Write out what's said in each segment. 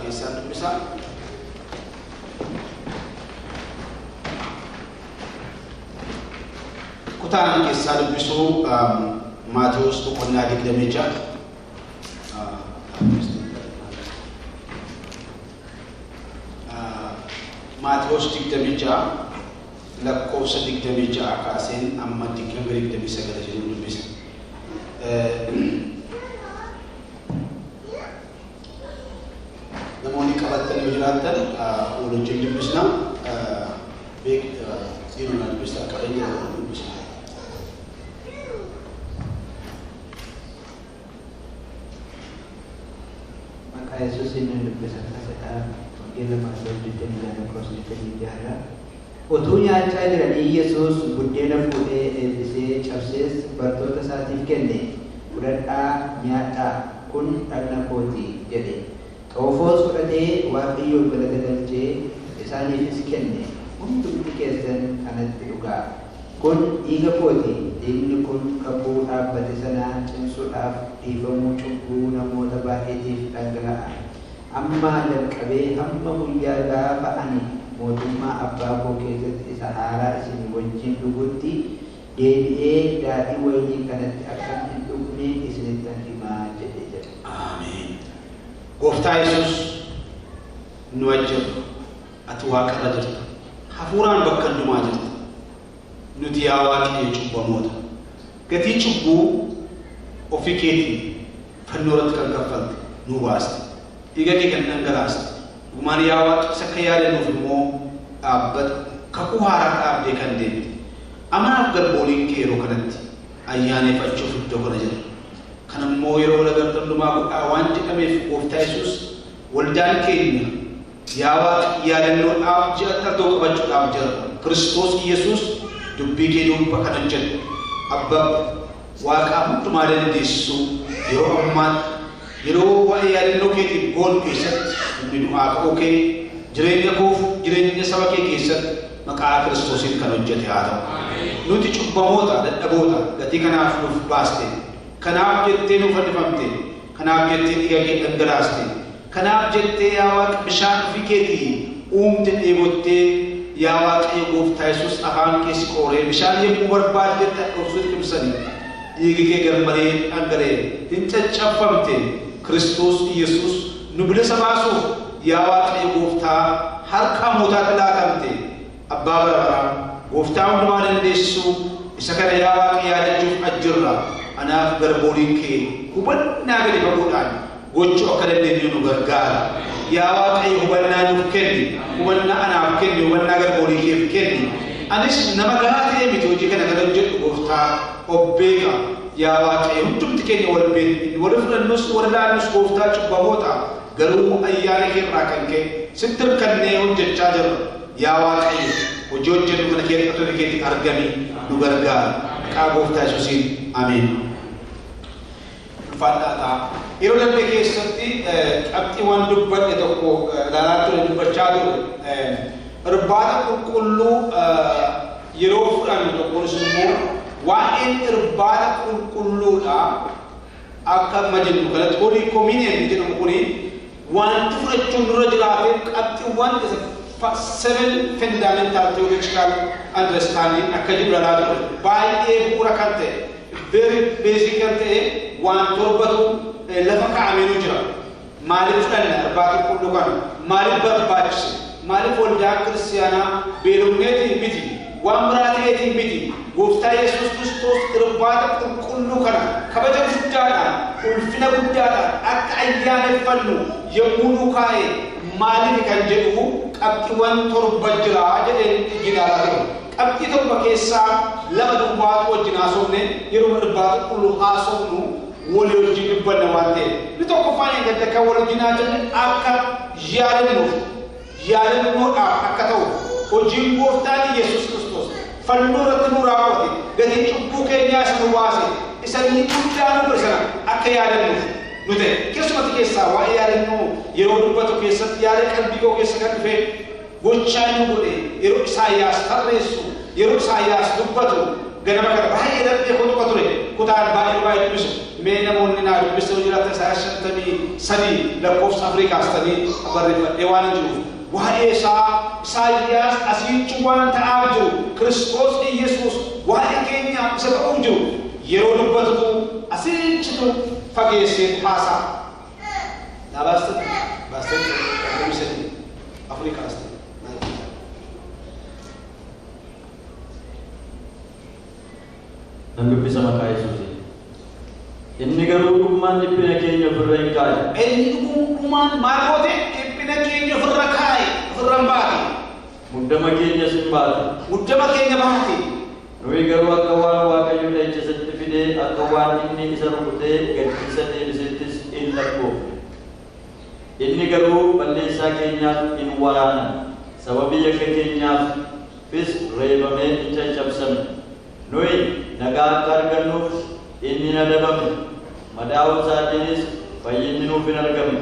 keessaa dubbisa. Kutaan keessaa dubbisu Maatewos boqonnaa 26. Maatewos 26 lakkoofsa 26 kaaseen amma 29 jedhu dubbisa. Namoonni qabatanii yoo jiraatan waliin dubbisna. Sirna dubbisa qabeenya dubbisa. Maka Yesus ini dubbisa kata Gila Maatewos 26 lakkoofsa 26. Utuu nyaachaa jiranii Yesuus buddeena fuudhee eebbisee cabsees bartoota isaatiif kenne. Fudhadhaa nyaadhaa kun dhagna kooti jedhe. Xoofoos fudhatee Waaqayyoon galata galchee isaaniifis kenne. Hundumti keessan kanatti dhugaa. Kun dhiiga kooti. Dhiigni kun kakuu dhaabbate sanaa cimsuudhaaf dhiifamuu cubbuu namoota baay'eetiif dhangala'a. Amma jalqabee hamma guyyaa gaafa ani mootummaa abbaa koo keessatti isa haaraa isin wajjin dhugutti deebi'ee daadhii wayinii kanatti akka hin dhugne isinittan himaa jedhe. Ameen. Gooftaa Yesuus nu wajjin ati waaqarra jirta. Hafuuraan bakka hundumaa jirta. Nuti yaa Waaqayyo cubbamoota. Gatii cubbuu ofii keetiin fannoo irratti kan kaffalte nu baaste. Dhiiga kee kan dhangalaaste. Gumaan yaa Waaqayyo isa akka yaadannuuf immoo dhaabbata kakuu haaraa dhaabdee kan deemte. Amanaaf garbooliin kee yeroo kanatti ayyaaneffachuuf iddoo kana jira. Kana immoo yeroo lagartan dhumaa godhaa waan jedhameef Gooftaa Yesuus waldaan keenya yaa Waaqayyo yaadannoodhaaf ji'a xardoo qabachuudhaaf jira. Kiristoos Yesuus dubbii kee duuba kana jedhu abbaa Waaqaa hundumaa dandeessu yeroo ammaatti yeroo waa'ee yaadannoo keetiif goonu keessatti inni du'aa ka'uu kee jireenya koof jireenya saba kee keessatti maqaa Kiristoosiin kan hojjete haa ta'u. Nuti cubbamoota dadhaboota gatii kanaaf nuuf baaste. Kanaaf jettee nuuf fannifamte. Kanaaf jettee dhiiga kee dhangalaaste. Kanaaf jettee yaa Waaqa bishaan ofii keetii uumte dheebottee yaa Waaqayyo Gooftaa Yesuus afaan kee si qooree bishaan yommuu barbaaddetti akka obsuutti qimsanii dhiigi kee garmalee dhangala'ee hin caccabfamte. Kiristoos Yesuus nu bilisa baasuuf yaa Waaqayyo Gooftaa harka mootaatti laatamte. Abbaa barabaraa Gooftaa hundumaa dandeessu isa kana yaa Waaqayyo yaadachuuf ajjirra. Anaaf garbooliin kee hubannaa gadi fagoodhaan gochuu akka dandeenyu nu gargaara. Yaa Waaqayyo hubannaa nuuf kenni. Hubannaa anaaf kenni. Hubannaa garboolii keef kenni. Anis nama gahaa ta'e miti hojii kana kan hojjedhu Gooftaa obbeeka. Yaa Waaqayyo hundumti keenya wal beekni wal fudhannus wal laannus Gooftaa cubbamoota garuu ayyaana kee irraa kan ka'e sitti hirkannee hojjechaa jirra. Yaa Waaqayyo hojii hojjennu kana keessatti keetti arganii nu gargaara. Maqaa Gooftaa Yesuusiin ameen. Ulfaadhaa yeroo darbe keessatti qabxiiwwan dubbadhe tokko ilaalaa ture dubbachaa ture. Irbaata qulqulluu yeroo fudhannu tokkonis immoo waa'een irbaata qulqulluudha akka majennu kanatti horii koominiin jedhamu kuni wanti fudhachuun dura jiraatee qabxiiwwan 7 fundamental theological understanding akka jedhu ilaalaa ture. Baay'ee bu'uura kan ta'e very basic kan ta'e waan torbatu lafa kaa'amee jira. Maaliif fudhanna irbaata qulqulluu kana? Maaliif barbaachise? Maaliif waldaa kiristaanaa beelumneetiin miti? Waan biraa ta'eetiin miti? Gooftaa Yesuus Kiristoos irbaata qulqulluu kana kabaja guddaadhaan ulfina guddaadhaan akka ayyaaneffannu yommuu nu kaa'e maaliif kan jedhu qabxiiwwan torba jira jedheen ilaalaa ture. Qabxii torba keessaa lama duwwaatu wajjin haasofne yeroo irbaata qulqulluu haasofnu walii wajjin dubbanna waan ta'eef. Inni tokkoffaan eeggatte kan wal wajjin haasofne akka yaadannoodhaaf akka ta'u hojiin Gooftaan Yesuus Kiristoos fannoo irratti nu raawwate gatii cubbuu keenyaas nu baase isa inni guddaa nu godhe sana akka yaadannuuf nu ta'e. Keessumatti keessaa waa'ee yaadannoo yeroo dubbatu keessatti yaada qalbii koo keessa kan dhufe gochaa nu godhe yeroo Isaayyaas tarreessu yeroo Isaayyaas dubbatu ganama kana baay'ee darbee koo ture kutaan baay'ee dubbisu mee namoonni naa dubbisu jiraatan isaa 53 lakkoofsa Afrikaas ta'anii barreeffadhee waan jiruuf waa'ee Isaayyaas asiichi waan ta'aa jiru Kiristoos Iyesuus waa'ee keenya isa ta'uuf jiru yeroo dubbatu asiichitu fageessee haasaa naa baastee Afrikaas Namni bisa makai Yesus. Inni garuu dhugumaan dhiphina keenya ofirra hin kaaye. Inni dhugumaan maal goote dhiphina keenya ofirra kaaye ofirra hin baate. Muddama keenya sin baate. Muddama keenya baate. Nuyi garuu akka waan Waaqayyo dheechesatti fidee akka waan inni isa rukutee gadhiisa deebisettis hin lakkoofne. Inni garuu balleessaa keenyaaf hin waraanne. Sababii yakka keenyaafis reebamee hin caccabsame. Nuyi nagaa akka argannuuf inni nadabame madaa'uu isaatiinis fayyinni nuuf hin argamne.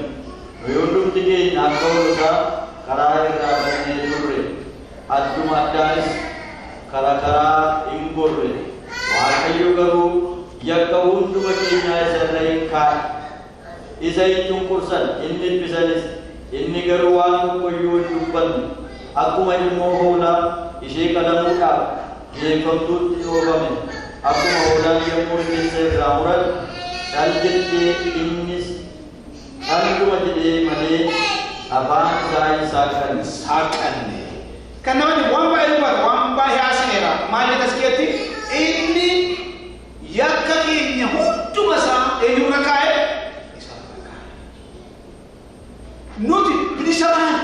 Nuyi hundumti keenya akka hoolotaa karaa irraa bannee turre adduma addaanis karaa hin gorre. Waaqayyo garuu yakka hunduma keenyaa isa irra hin kaa'e. Isa hin cunqursan hin dhiphisanis inni garuu waan tokkoyyuu hin dubbanne akkuma ilmoo hoolaa ishee qalamuudhaaf jeefamtuutti dhoobame akkuma hoolaan yommuu inni isa irraa muratu dhal jettee innis dhalduma jedhee malee afaan isaa hin saaqanne. Kan namni waan baay'ee dubbata waan baay'ee haasaneera maal jedhas keetti inni yakka keenya hunduma isaa eenyurra kaa'e nuti bilisa baane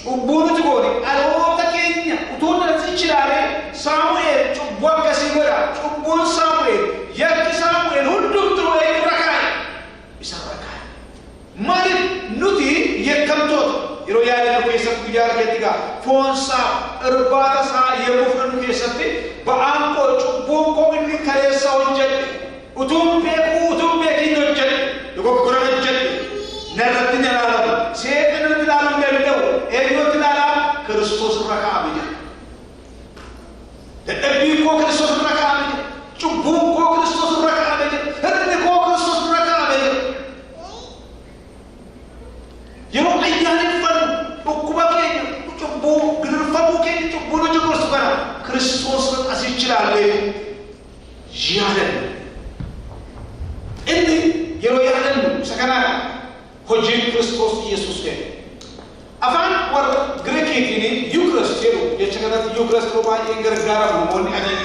cubbuu nuti goone dhaloota keenya utuu nasichi ilaalee Saamu'eel cubbuu akkasii godha cubbuun Saamu'eel yakki Saamu'eel hundumtuu eenyurra kaa'e isarra kaa'e maaliif nuti yakkamtoota yeroo yaadannoo keessatti guyyaa argeetti gaa foonsaa irbaata isaa yemmuu fudhannu keessatti ba'aan koo cubbuun koo inni kaleessa hojjedhe utuun beekiin hojjedhe dogoggora hojjedhe narratti ni ilaalamu seeqni nuti ilaaluu hin danda'u eenyutti ilaalaa Kiristoos irra kaa'ame jedha dadhabbiin koo Kiristoos irra kaa'ame jedha cubbuun koo Kiristoos irra kaa'ame jedha hirni koo Kiristoos irra kaa'ame jedha yeroo ayyaaneffannu dhukkuba keenya cubbuu gidirfamuu keenya cubbuu nuti gorsu kana Kiristoos asichi ilaallee yaadannu inni yeroo yaadannu isa kanaadha hojii Kiristoos Iyesuus ta'e afaan warra Giriikiitiin Yuukirist jedhu jecha kanatti Yuukirist yeroo baay'ee gargaaramu namoonni adiin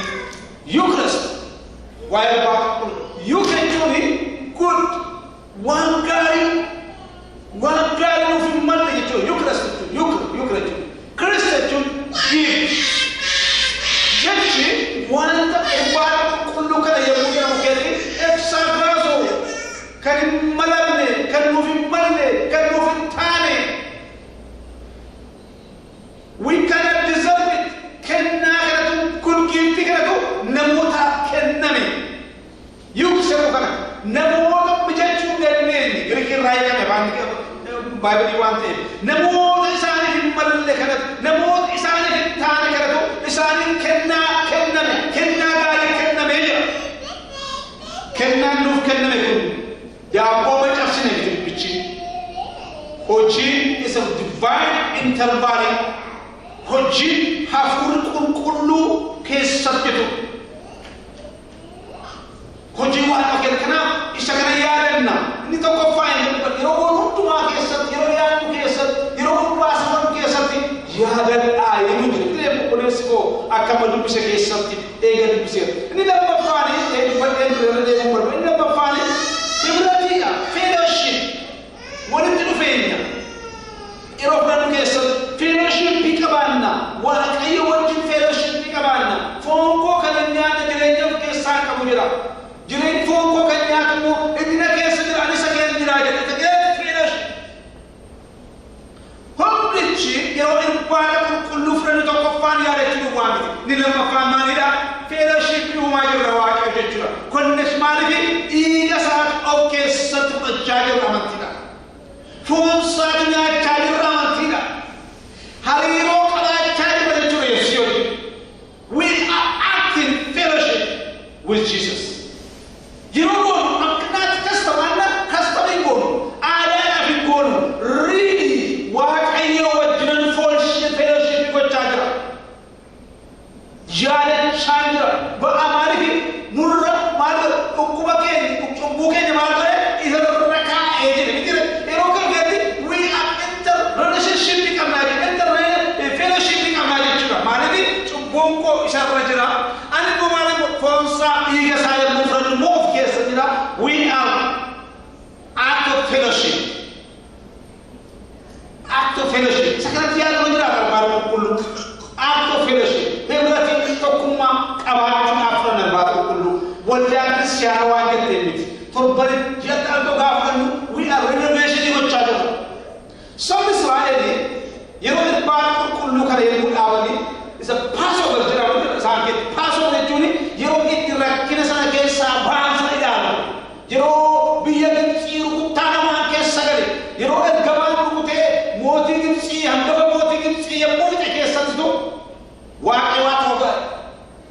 Yuukirist waa'ee baaqul Yuukirist good waan gaarii nuuf hin malle jechuudha Yuukirist Kirist jechuun jechi wanta irbaata qulqulluu kana yommuu jedhamu keessatti exagraazoo kan hin malanne kan nuuf hin malle kan nuuf hin taane we cannot deserve it kennaa kanatu gulgiifti kanatu namootaaf kenname yuukseemu kana namoota bijachuu hin dandeenye Giriikirraa eegame Baay'ee waan ta'eef namoota isaaniif hin malle kanatu namoota isaaniif hin taane kanatu isaaniif kennaa gaarii kennamee jira kennaan nuuf kenname kun Yaabboo macabsine dubbichi hojii isa divine intervention hojii hafuura qulqulluu keessatti jiru hojii waan akka kanaaf isa kana yaadanna inni tokkoffaa yeroo hundumaa keessatti yeroo yaadnu keessatti yeroo hundumaa keessatti yaadadhaa yemmuu jiru qulqulleessi koo akkama dubbise keessatti eega dubbiseera inni lammaffaan dubbadhee dura deemuu barbaadu inni lammaffaan Ibrahima fellowship walitti dhufeenya yeroo fudhannu keessatti fellowship qabaanna waaqayyo wajjin fellowship qabaanna foon koo kan nyaata jireenya keessaa qabu jira jireenya foon koo kan nyaatu immoo iddina keessa jira anis keessa jira jedhe ta'ee fellowship homdichi yeroo irbaata qulqulluu fudhannu tokkoffaan yaadachuun waa miti ni lammaffaan maalidha fellowship uumaa jirra waaqayyo jechuudha konnes maaliif dhiiga isaa of keessatti fudhachaa jirra amantiidha foon isaa nyaachaa jirra amantiidha hariiroo qabaachaa jirra jechuudha Yesuus we are كرتيان مجرى البارو كله أكتو فيلشي هبرتي تكوما أبارتنا أفرنا البارو كله والجاك السيارة واجد تيمت تربل جد أنتو غافلو we are renovation of charger some Israeli يروي البارو كله كره يقول أولي is a Passover جرا سانك Passover جوني يروي تركينا سانك سابان سايدانا يروي بيجي يروي تانا ما كيسالي يروي الجمال بقوته موتي كمسي هندوه موتي كمسي يبغى تكيساتو واقع واقع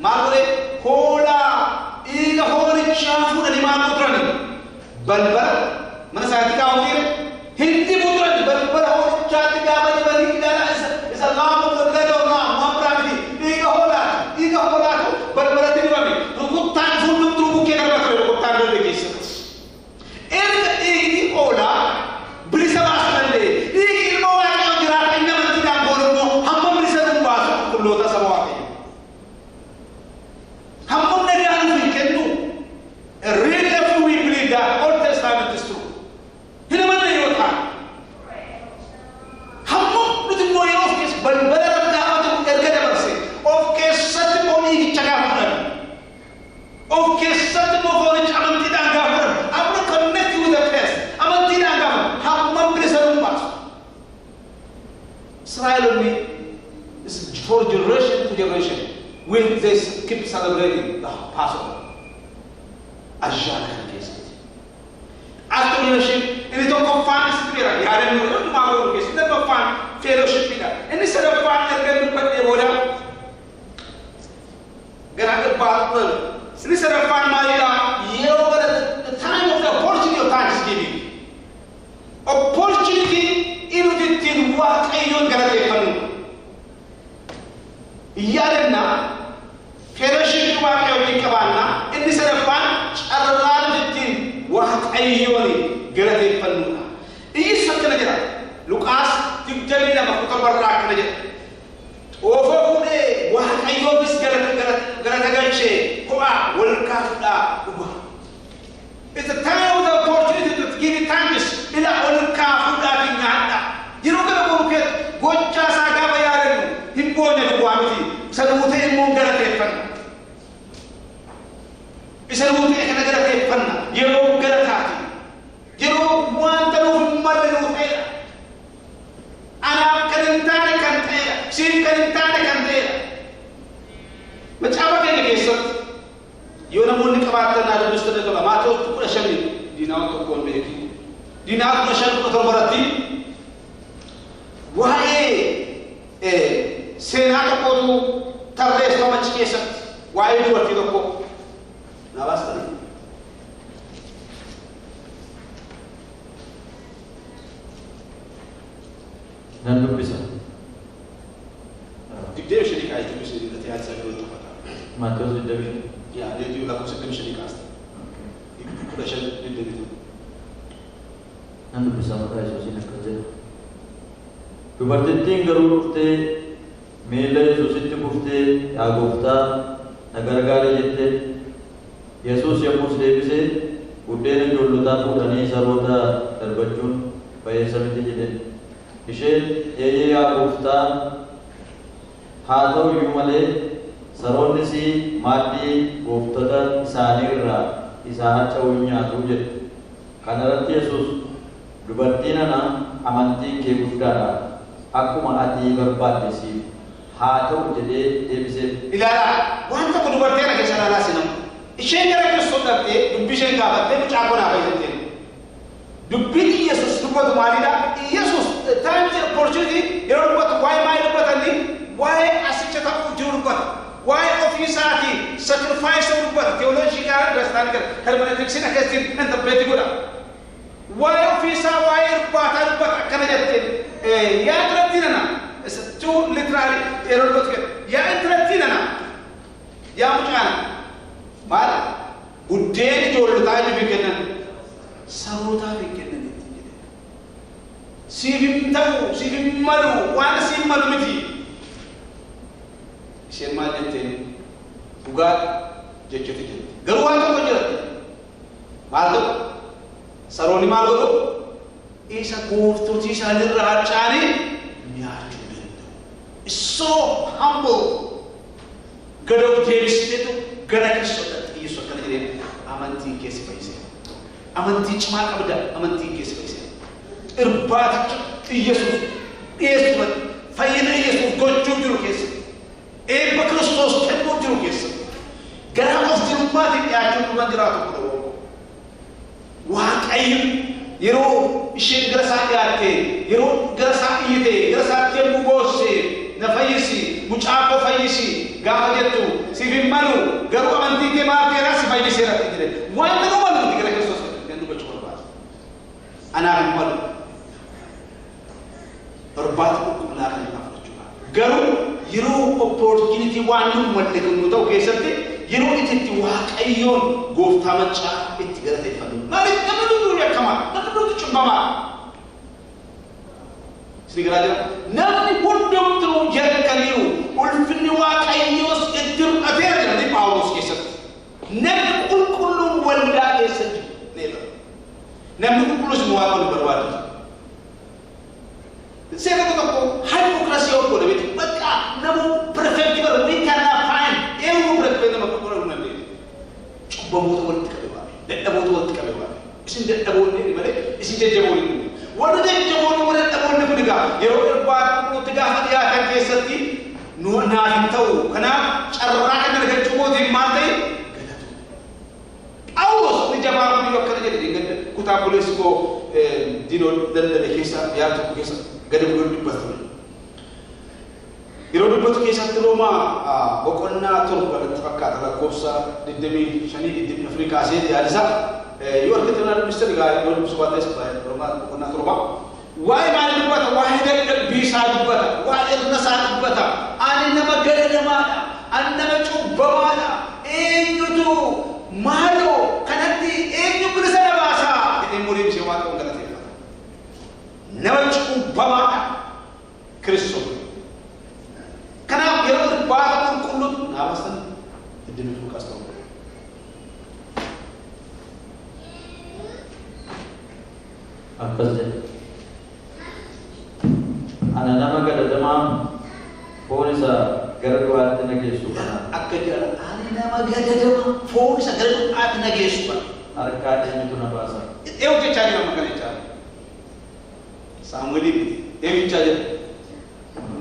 ما بقول هولا إيه هولي شافو اللي ما نقدرني بلبل من ساعتي كاوتير هندي بودرني بلبل هولي شافي كابني بني كذا إذا الله مقدر الله ما برامي إيه هولا بلبل تاني بامي ركوب تان فول ركوب كذا بس ركوب تان دول بيجيس إيه هولا بريسا باسمنده إيه الموضوع yang jelas ini nanti yang bolong hamba berisa membahas kulo ta samawati hamba dari anu fikir tu read if we believe that Old Testament is true ini mana yota hamba itu mau of kes balbalan dah atau ergada berse of kes satu poni cakap bukan of kes satu poni aman tidak agama aman connect with the past aman tidak agama hamba berisa membahas Israel only is for generation to generation when they keep celebrating the Passover. Ajana kan kes. After leadership, ini to confirm spirit. Yaren nurun mahu kes. Ini confirm fellowship kita. Ini sudah confirm ergan lupa dia bola. Gerak partner. Ini sudah confirm maila. You know the time of the opportunity of Thanksgiving. Opportunity ini ditin wakayun gerak ekanu. Yarena fellowship wakayun dikabana. Ini sudah confirm arran ditin wakayun gerak ekanu. Ini sakit aja. Lukas tiga nama kutu berak aja. Over kude wakayun bis gerak ganche. Kua welkafda ubah. It's a time of the opportunity to give it thanks. Ila welkafda kinyata. Jiro kana buket gocha saga bayaren himbonya kuamiti. Sanute imongara tefan. Isanute kana gara tefan. Jiro gara tati. Jiro muantanu hummadenu tera. Anak kanintane kantera. Sin kanintane kantera. Macam apa yang kisah? Yuna muni kabatan ada dusta de kala mato pura shami dinaw to kon beki dinaw to shan ko to barati wae sena ko to tarres to mach kesa wae do ti ko na basta dan lu bisa dibde shirika ay to bisa di tayar sa do to kata Matius division ya dia tu laku sedem shirika asta ibu pura shan di itu Anda bersama Yesus ini kerja. Dubartittiin garuu dhuftee miila Yesuusitti kuftee yaa gooftaa na gargaari jettee Yesuus yommus deebisee buddeena ijoollotaa fuudhanii saroota darbachuun ba'eessa miti jedhe. Isheen eeyyee yaa gooftaa haa ta'u iyyuu malee saroonnis maaddii gooftota isaanii irraa isaa harca'uu hin nyaatu jedhe. Kana irratti Yesuus dubartiin ana amantiin kee guddaadha akkuma ati barbaadde siif haa ta'u jedhee deebisee ilaala wanta kun dubartiin akka sana laasinam isheen gara Kiristoos dhaftee dubbii isheen gaafattee mucaa konaa fayyadamtee dubbiin Yesuus dubbatu maalidha Yesuus time is opportunity yeroo dubbatu waa'ee maal dubbatanni waa'ee asicha ta'uuf jiru dubbata waa'ee ofii isaatii sacrifice dubbata theological understanding hermeneutics akkasiin interpret godha waa'ee ofii isaa waa'ee irbaata dubbata akkana jettee yaa duratti nana too literally yeroo dubbatu yaa duratti nana yaa mucaana maal buddeen ijoollotaa itti kennan sarootaaf hin kennanitti jedhe siif hin ta'u siif hin malu waan siif malu miti isheen maal jetteen dhugaa jechuuti jette garuu waan tokko jiratte maal ta'u saroonni maal godhu isa gooftotii isaanirraa harcaanii nyaachuu is so humble. God of James itu gara Kristus Yesus kan jadi amanti kesi paise. Amanti cuma kabda amanti kesi paise. Irbat Yesus fayina Yesus gochu juru kesi. Ba Kristus tempo juru kesi. Gara of dirumati ya juru mandiratu ko. Waaqayyo yeroo isheen gara isaa dhiyaatte yeroo gara isaa iyyite gara isaa kennuu boosse na fayyisi mucaa koo fayyisi gaafa jettu siif hin malu garuu amantii kee maal ta'eera si fayyiseera jedhe wanta nu malu gara Kiristoos kan dubbachuu barbaada. Anaaf hin malu barbaada qulqullaa kan hin fudhachuudha. Garuu yeroo opportunity waan nu malle kan ta'u keessatti yeroo itti waaqayyoon gooftaa machaa itti galateeffatu. Maaliif namni hunduu yakkamaa namni hunduu cubbamaa. Sigiraajira namni hundumtuu jalqabiiru ulfinni waaqayyoos itti hir'ateera jedhanii Phaawulos keessatti. Namni qulqulluun waldaa keessatti neera. Namni qulqulluus immoo waaqa wal barbaadu. Seera tokko hypocrisy of God beeku bakka namu perfect bar we cannot find every perfect nama qulqulluun nama beeku. Cubbamoota walitti qabee dadhaboota walitti qabee waan isin dadhaboonni malee isin jajjaboonni warra jajjaboonni warra dadhaboonni kun egaa yeroo irbaata qulqulluutti gaafa dhiyaatan keessatti naaf hin ta'u kanaaf carraa kan argachuu mootiin maal ta'e galatu. Phaawulos ni jabaa kun yoo akkana jedhe kutaa boleessi koo diinoo daldala keessa yaada tokko keessa gadi bu'uun dubbatu. Yeroo dubbatu keessatti Roomaa boqonnaa torba irratti fakkaata lakkoofsa 25 kaasee yaadisaa yoo argatan ministeerri gaarii yoo dubbisu waan ta'eef Roomaa boqonnaa torba waa'ee maal dubbata waa'ee dadhabbii isaa dubbata waa'ee irra isaa dubbata ani nama gadadamaadha ani nama cubbamaadha eenyutu maaloo kanatti eenyu bilisa na baasaa jedhee murii ishee waan ta'uun galateeffata. Nama cubbamaadha Kiristoos. Kanaaf yeroo irbaata qulqulluutti naafastan iddoo fuuqas ta'u. Akkas jedhe. Ana nama gadadamaa foon isaa gara du'aatti na geessu kana. Akka jedha ani nama gadadamaa foon isaa gara du'aatti na geessu kana. Harkaa eenyutu na baasa. Eewu jechaa jira maqaan jechaa. Saamu'eeliif eewu jechaa jira.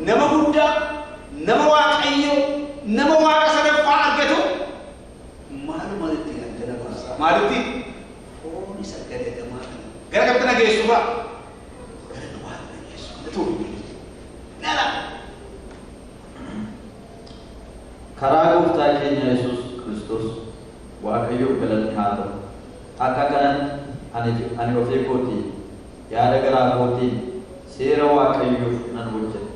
Nama guddaa nama waaqayyo nama waaqa sadaffaa argatu maalumatti gandana baasa maalitti foon isa gadadamaa gara kabtana geessuufa gara du'aatti na geessu nala karaa gooftaa keenya Yesuus Kiristoos waaqayyoof galanni haa ta'u. Akka kanatti ani ofii kootii yaada garaa kootiin seera waaqayyoof nan hojjedha.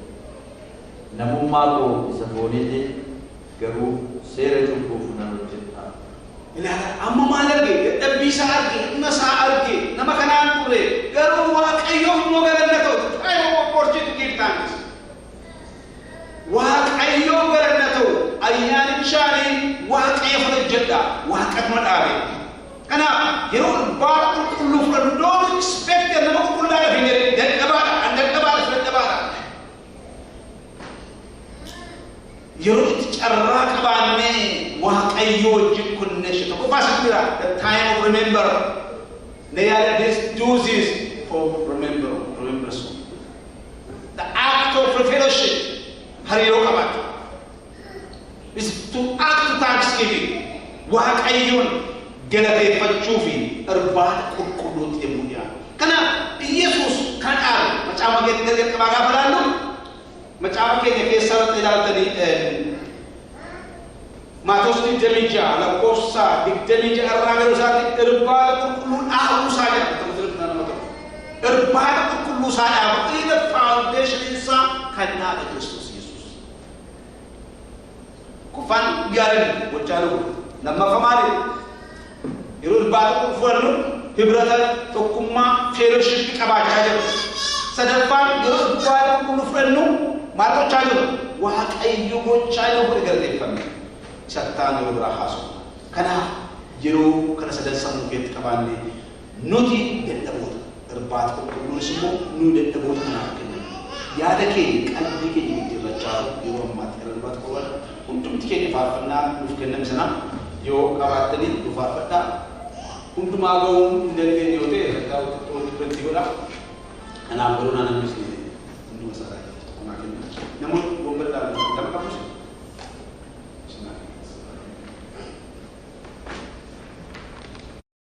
Namummaa koo isa fooniitiin garuu seera cubbuuf nan hojjedha. Ilaala amma maal arge dadhabbii isaa arge dhimma isaa arge nama kanaan turre garuu waaqayyoof immoo galanna ta'u taa'ee opportunity give thanks. Waaqayyoof galanna ta'u ayyaanichaanii waaqayyoof hojjedha waaqatuma dhaabe. Kanaaf yeroo irbaata qulqulluu fudhatu don't expect nama qulqullaa'aaf hin jedhe dadhabaadha an dadhabaadha dadhabaadha. Yeroo itti carraa qabaannee waaqayyoo wajjin kunneessu tokko faasitira the time of remember ne yaada this do this for remembrance the act of fellowship hariiroo qabaatu is to act thanksgiving waaqayyoon galateeffachuu fi irbaata qulqulluutti yemmuu dhiyaatu. Kanaaf Yesuus kan dhaabe macaafa keenya jalqabaa gaafa ilaallu macaafa keenya keessatti ilaaltanii Maatewos 26 lakkoofsa 26 irraa gara isaatti irbaata qulqulluu dhaabuusaa jedha. Irbaata qulqulluu isaa dhaabu ila foundation isaa kan dhaabe Kiristoos Yesuus. Kufaan gaarii gochaa jiru lammaffaa maali? Yeroo irbaata qulqulluu hibrata tokkummaa fellowship qabaachaa jiru. Sadaffaan yeroo irbaata qulqulluu fudhannu maal gochaa jiru? Waaqayyo gochaa jiru kun galateeffame. Sattaan yeroo biraa haasu. Kanaaf yeroo kana sadan sammuu keessatti qabaanne nuti dadhaboota irbaata qulqulluunis immoo nu dadhaboota kanaaf kennamu. Yaada keenya qalbii keenya jijjiirrachaa yeroo ammaatti kan dubbatu qofa hundumti keenya faarfannaa nuuf kenname sana yoo qabaattanii nu faarfadhaa hundumaa ga'uun hin dandeenye yoo ta'e rakkaa irratti godha kanaaf garuu naannoo hunduma isaa namoonni gombaadhaan kan qabus